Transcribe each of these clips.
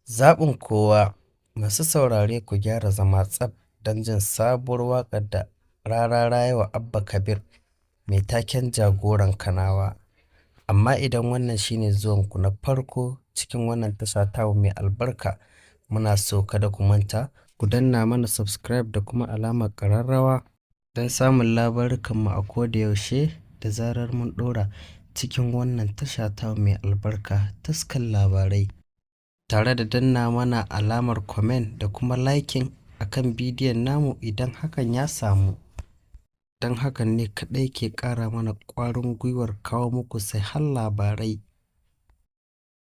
Zaɓin kowa. Masu saurare ku gyara zama tsaf don jin sabuwar waƙar da Rarara ya yi wa Abba Kabir mai taken Jagoran Kanawa. Amma idan wannan shi ne zuwanku na farko cikin wannan tasha tamu mai albarka, muna so kada ku manta ku danna mana subscribe da kuma alamar ƙararrawa don samun labarukanmu a koda yaushe da zarar mun ɗora cikin wannan tasha tamu mai albarka, taskar labarai. Tare da danna mana alamar comment da kuma liking akan bidiyon namu idan hakan ya samu. Don hakan ne kaɗai ke ƙara mana ƙwarin gwiwar kawo muku sahihan labarai.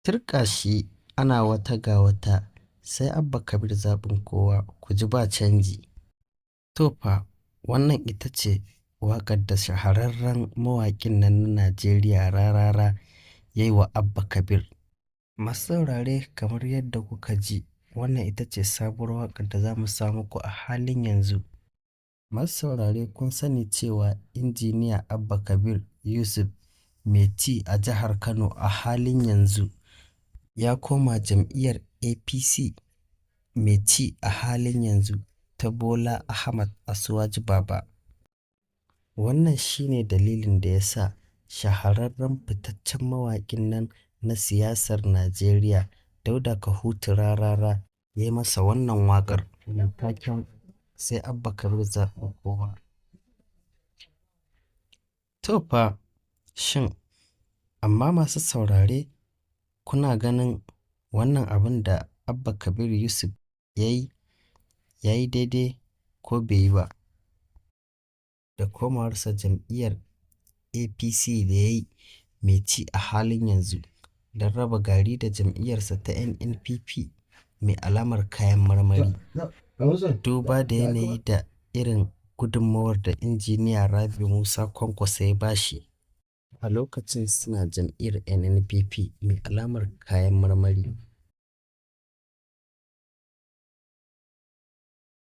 Turƙa shi ana wata ga wata sai Abba Kabir zaɓin kowa ku ji ba canji. To fa wannan ita ce waƙar da shahararren mawaƙin nan na Najeriya Rarara ya yi wa Abba Kabir. Masu saurare kamar yadda kuka ji wannan ita ce sabuwar waƙar da za mu sa muku a halin yanzu. Masu saurare kun sani cewa injiniya Abba Kabir Yusuf mai ci a jihar Kano a halin yanzu ya koma jam'iyyar APC mai ci a halin yanzu ta Bola Ahmad Asuwaju Baba. Wannan shine dalilin da ya sa shahararren fitaccen mawaƙin nan na siyasar Najeriya Dauda Kahutu Rarara ya yi masa wannan waƙar mai taken sai Abba Kabir zaɓin kowa. To fa shin amma masu saurare kuna ganin wannan abin da Abba Kabir Yusuf ya yi daidai ko bai yi ba? Da komawarsa jam'iyyar APC da ya yi mai ci a halin yanzu don raba gari da jam'iyyarsa ta NNPP mai alamar kayan marmari. Duba da yanayi da irin gudunmawar da injiniya Rabi Musa Kwankwaso ya bashi a lokacin suna jam'iyyar NNPP mai alamar kayan marmari.